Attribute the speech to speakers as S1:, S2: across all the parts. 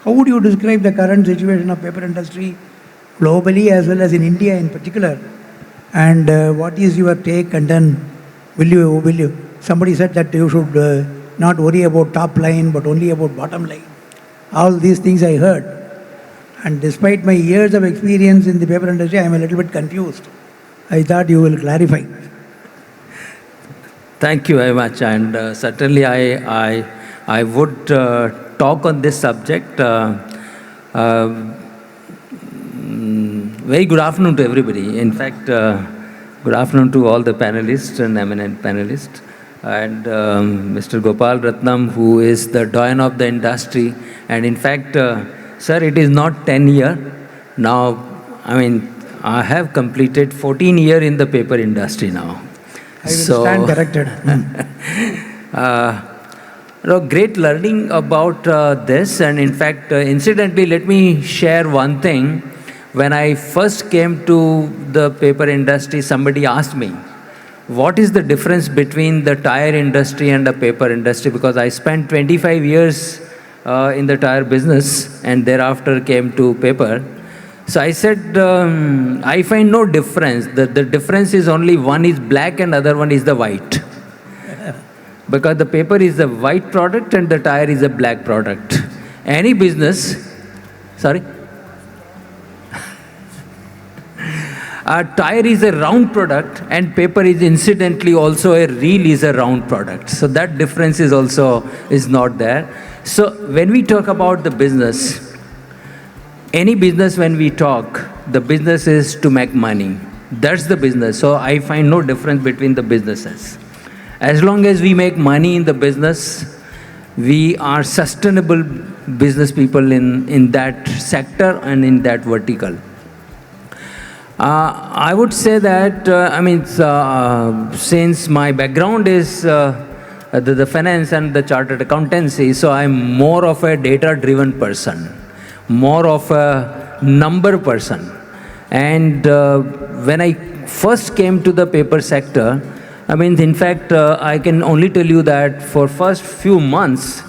S1: How would you describe the current situation of paper industry globally as well as in India in particular? And what is your take? And then will you? Somebody said that you should not worry about top line but only about bottom line. All these things I heard. And despite my years of experience in the paper industry, I am a little bit confused. I thought you will clarify.
S2: Thank you very much. And certainly I would talk on this subject. Very good afternoon to everybody. In fact, good afternoon to all the panelists and eminent panelists. And Mr. Gopal Ratnam, who is the doyen of the industry. And in fact, sir, it is not 10 years. Now, I have completed 14 years in the paper industry now.
S1: I will stand corrected.
S2: Great learning about this. And in fact, incidentally, let me share one thing. When I first came to the paper industry, somebody asked me, what is the difference between the tire industry and the paper industry? Because I spent 25 years in the tire business and thereafter came to paper. So I said, I find no difference. The difference is only one is black and other one is the white. Because the paper is a white product and the tire is a black product. Any business, sorry? A tire is a round product and paper is incidentally also a reel is a round product. So that difference is not there. So when we talk about the business, any business when we talk, the business is to make money. That's the business. So I find no difference between the businesses. As long as we make money in the business, we are sustainable business people in that sector and in that vertical. I would say that, since my background is the finance and the chartered accountancy, so I'm more of a data-driven person, more of a number person. And when I first came to the paper sector, in fact, I can only tell you that for first few months,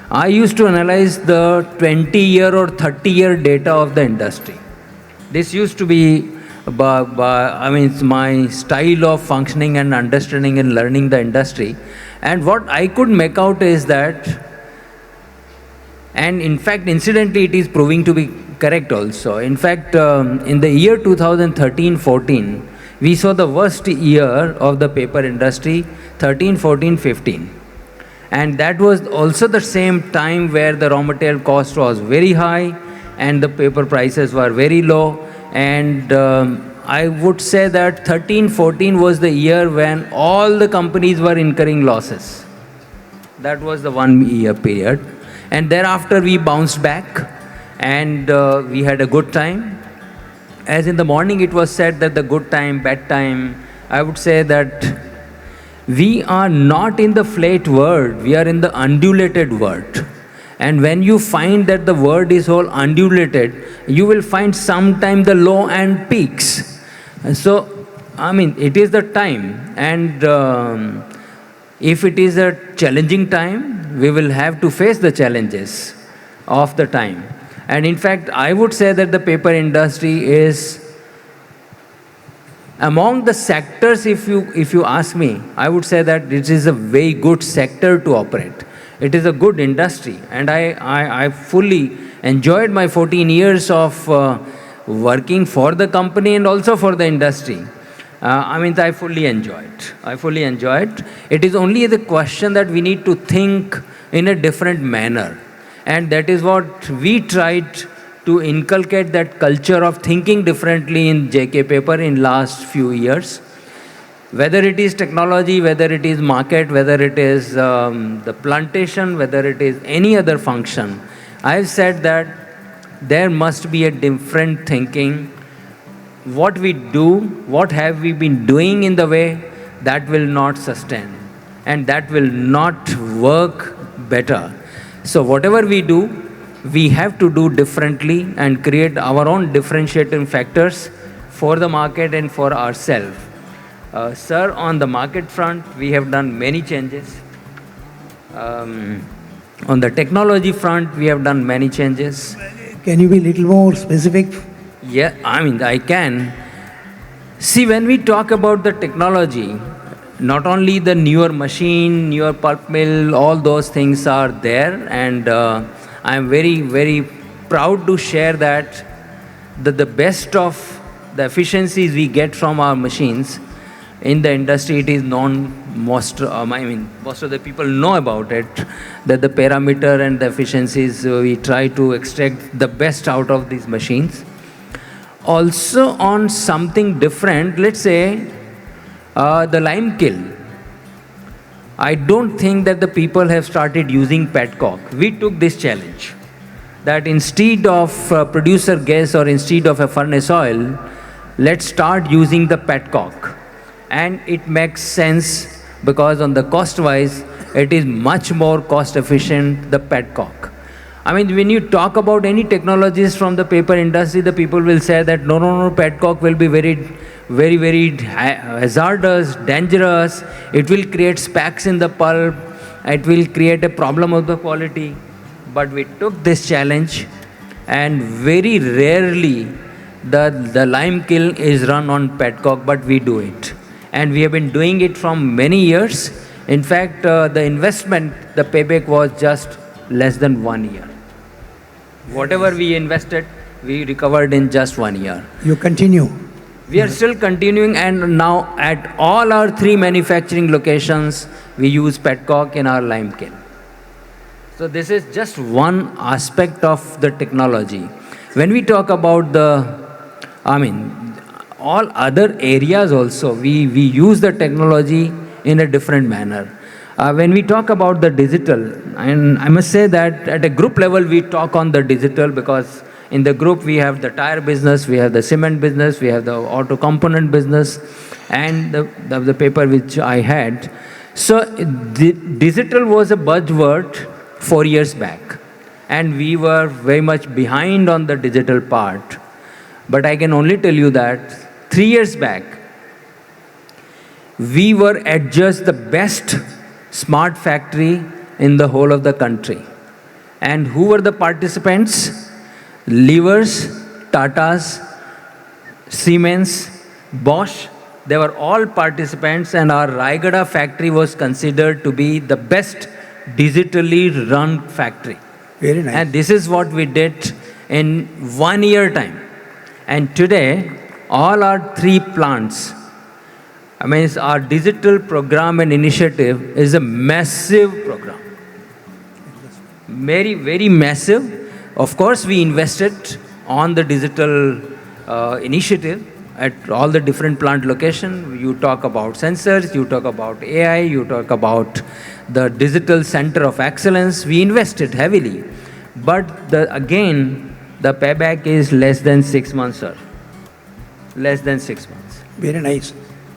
S2: I used to analyze the 20-year or 30-year data of the industry. This used to be my style of functioning and understanding and learning the industry. And what I could make out is that, and in fact, incidentally, it is proving to be correct also. In fact, in the year 2013-14, we saw the worst year of the paper industry, 13, 14, 15. And that was also the same time where the raw material cost was very high and the paper prices were very low. And I would say that 13-14 was the year when all the companies were incurring losses. That was the 1 year period. And thereafter we bounced back and we had a good time. As in the morning it was said that the good time, bad time, I would say that we are not in the flat world, we are in the undulated world. And when you find that the world is all undulated, you will find sometime the low and peaks. And so, it is the time. And if it is a challenging time, we will have to face the challenges of the time. And in fact, I would say that the paper industry is among the sectors, if you ask me, I would say that it is a very good sector to operate. It is a good industry, and I fully enjoyed my 14 years of working for the company and also for the industry. I fully enjoyed. It is only the question that we need to think in a different manner. And that is what we tried to inculcate, that culture of thinking differently in JK Paper in last few years. Whether it is technology, whether it is market, whether it is the plantation, whether it is any other function, I've said that there must be a different thinking. What we do, what have we been doing in the way, that will not sustain and that will not work better. So whatever we do, we have to do differently and create our own differentiating factors for the market and for ourselves. Sir, on the market front, we have done many changes. On the technology front, we have done many changes.
S1: Can you be a little more specific?
S2: Yeah, I mean, I can. See, when we talk about the technology, not only the newer machine, newer pulp mill, all those things are there, and I'm very, very proud to share that the best of the efficiencies we get from our machines in the industry, it is known most. Most of the people know about it. That the parameter and the efficiencies we try to extract the best out of these machines. Also, on something different, let's say the lime kiln. I don't think that the people have started using petcock. We took this challenge that instead of producer gas or instead of a furnace oil, let's start using the petcock. And it makes sense because on the cost wise, it is much more cost efficient, the petcock. I mean, when you talk about any technologies from the paper industry, the people will say that no, petcock will be very hazardous, dangerous. It will create specks in the pulp. It will create a problem of the quality. But we took this challenge, and very rarely the lime kiln is run on petcock, but we do it. And we have been doing it from many years. In fact, the investment, the payback was just less than 1 year. Whatever we invested, we recovered in just 1 year.
S1: You continue.
S2: We are still continuing, and now at all our 3 manufacturing locations, we use petcock in our lime kiln. So this is just one aspect of the technology. When we talk about all other areas also, we use the technology in a different manner. When we talk about the digital, and I must say that at a group level, we talk on the digital because in the group we have the tire business, we have the cement business, we have the auto component business, and the paper which I had. So digital was a buzzword 4 years back, and we were very much behind on the digital part. But I can only tell you that 3 years back, we were at just the best smart factory in the whole of the country. And who were the participants? Levers, Tatas, Siemens, Bosch. They were all participants, and our Raigada factory was considered to be the best digitally run factory.
S1: Very nice.
S2: And this is what we did in 1 year time. And today, all our 3 plants, our digital program and initiative is a massive program. Very, very massive. Of course, we invested on the digital initiative at all the different plant locations. You talk about sensors, you talk about AI, you talk about the digital center of excellence. We invested heavily. But again, the payback is less than 6 months, sir. Less than 6 months.
S1: Very nice.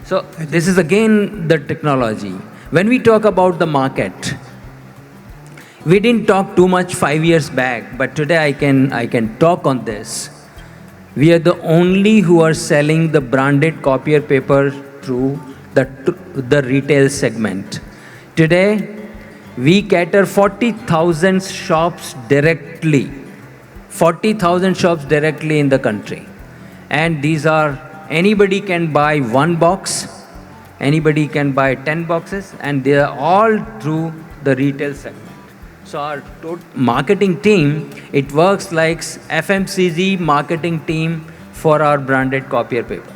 S2: So this is again the technology. When we talk about the market, we didn't talk too much 5 years back, but today I can talk on this. We are the only who are selling the branded copier paper through the retail segment. Today, we cater 40,000 shops directly. 40,000 shops directly in the country. And these are, anybody can buy 1 box, anybody can buy 10 boxes, and they are all through the retail segment. So our marketing team, it works like FMCG marketing team for our branded copier paper.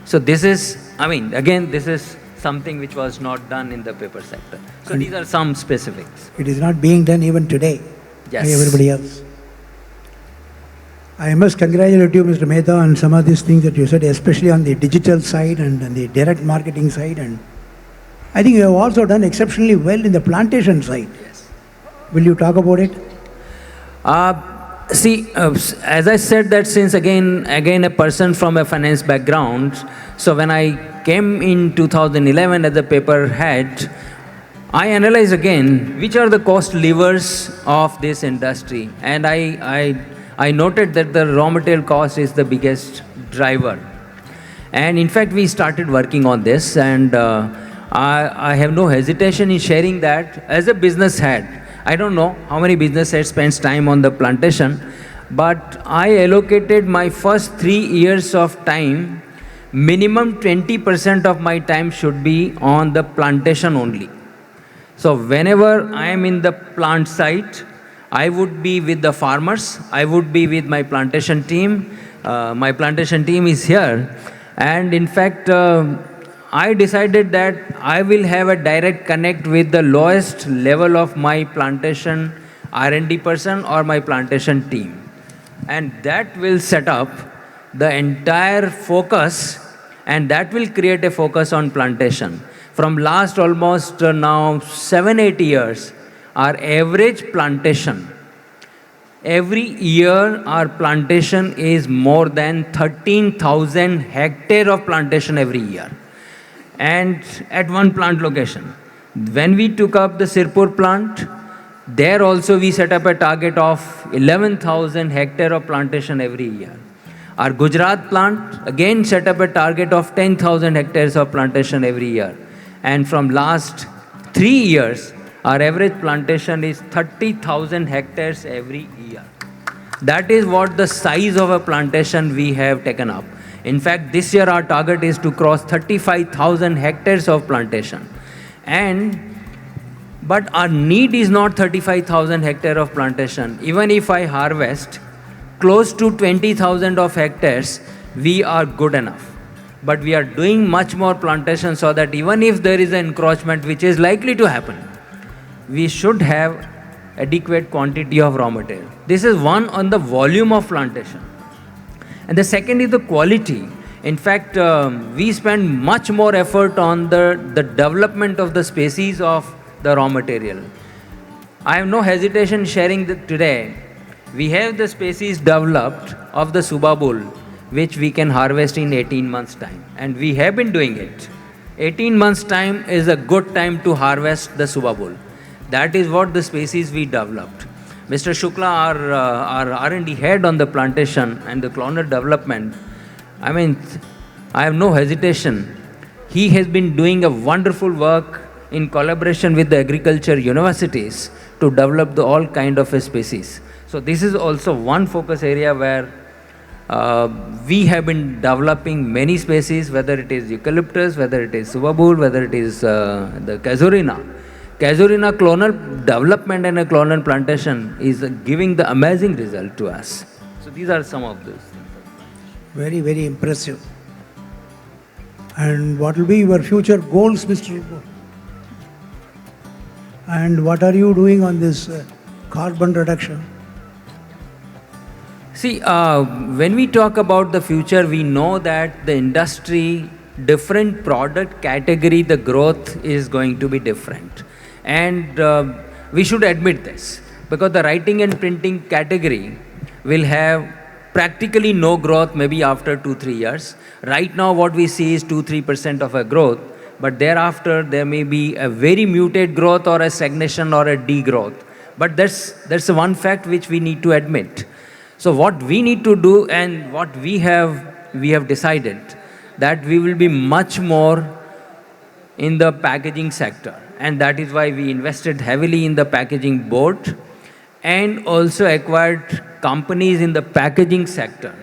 S2: So this is, again, this is something which was not done in the paper sector. So these are some specifics.
S1: It is not being done even today by everybody else. I must congratulate you, Mr. Mehta, on some of these things that you said, especially on the digital side and on the direct marketing side. And I think you have also done exceptionally well in the plantation side.
S2: Yes.
S1: Will you talk about it?
S2: As I said that since again a person from a finance background, so when I came in 2011 as a paper head, I analyzed again which are the cost levers of this industry, and I noted that the raw material cost is the biggest driver. And in fact, we started working on this, and I have no hesitation in sharing that as a business head, I don't know how many business heads spends time on the plantation, but I allocated my first 3 years of time, minimum 20% of my time should be on the plantation only. So whenever I am in the plant site, I would be with the farmers, I would be with my plantation team. My plantation team is here. And in fact, I decided that I will have a direct connect with the lowest level of my plantation R&D person or my plantation team. And that will set up the entire focus, and that will create a focus on plantation. From last almost now 7-8 years, our average plantation, every year our plantation is more than 13,000 hectare of plantation every year. And at one plant location. When we took up the Sirpur plant, there also we set up a target of 11,000 hectare of plantation every year. Our Gujarat plant again set up a target of 10,000 hectares of plantation every year. And from last 3 years, our average plantation is 30,000 hectares every year. That is what the size of a plantation we have taken up. In fact, this year our target is to cross 35,000 hectares of plantation. But our need is not 35,000 hectare of plantation. Even if I harvest close to 20,000 of hectares, we are good enough. But we are doing much more plantation so that even if there is an encroachment which is likely to happen, we should have adequate quantity of raw material. This is one on the volume of plantation. And the second is the quality. In fact, we spend much more effort on the development of the species of the raw material. I have no hesitation sharing that today. We have the species developed of the subabul, which we can harvest in 18 months' time. And we have been doing it. 18 months' time is a good time to harvest the subabul. That is what the species we developed. Mr. Shukla, our R&D head on the plantation and the clonal development, I have no hesitation. He has been doing a wonderful work in collaboration with the agriculture universities to develop all kind of a species. So this is also one focus area where we have been developing many species, whether it is eucalyptus, whether it is subabul, whether it is the casuarina. Casuarina clonal development and a clonal plantation is giving the amazing result to us. So these are some of those.
S1: Very, very impressive. And what will be your future goals, Mr. Rupo? And what are you doing on this carbon reduction?
S2: See, when we talk about the future, we know that the industry, different product category, the growth is going to be different. And we should admit this, because the writing and printing category will have practically no growth maybe after 2-3 years. Right now what we see is 2-3% of a growth, but thereafter there may be a very muted growth or a stagnation or a degrowth. But that's one fact which we need to admit. So what we need to do, and what we have decided, that we will be much more in the packaging sector. And that is why we invested heavily in the packaging board and also acquired companies in the packaging sector.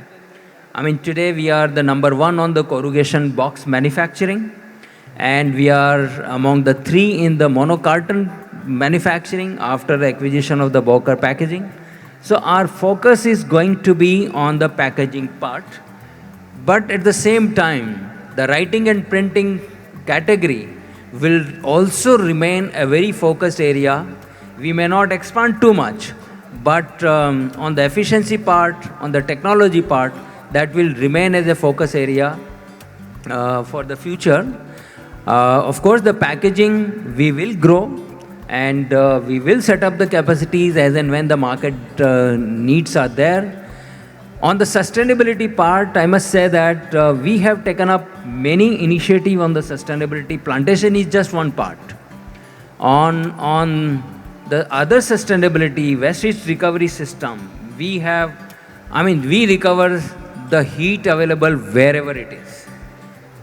S2: Today we are the number 1 on the corrugation box manufacturing, and we are among the 3 in the monocarton manufacturing after the acquisition of the Bowker packaging. So our focus is going to be on the packaging part, but at the same time, the writing and printing category will also remain a very focused area. We may not expand too much, but on the efficiency part, on the technology part, that will remain as a focus area for the future. Of course, the packaging, we will grow, and we will set up the capacities as and when the market needs are there. On the sustainability part, I must say that we have taken up many initiatives on the sustainability. Plantation is just one part. On the other sustainability, waste heat recovery system, we recover the heat available wherever it is.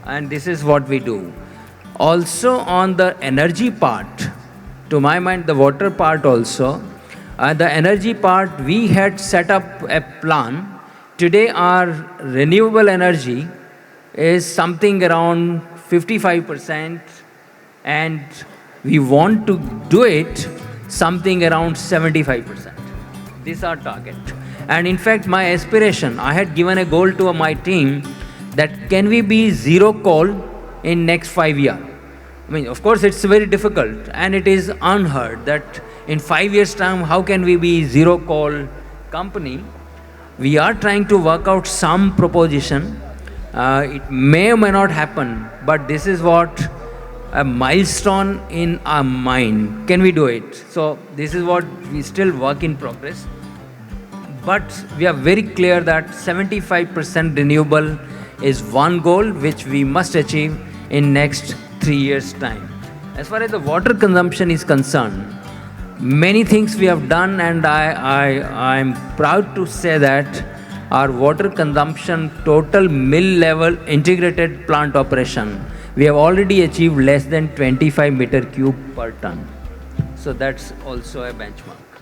S2: And this is what we do. Also on the energy part, to my mind, the water part also. The energy part, we had set up a plan. Today, our renewable energy is something around 55%, and we want to do it something around 75%. This is our target. And in fact, my aspiration, I had given a goal to my team that can we be zero coal in next 5 years? I mean, of course, it's very difficult and it is unheard that in 5 years' time, how can we be zero coal company? We are trying to work out some proposition. It may or may not happen, but this is what a milestone in our mind. Can we do it? So this is what we still work in progress. But we are very clear that 75% renewable is one goal which we must achieve in next 3 years' time. As far as the water consumption is concerned, many things we have done, and I'm proud to say that our water consumption total mill level integrated plant operation, we have already achieved less than 25 meter cube per ton. So that's also a benchmark.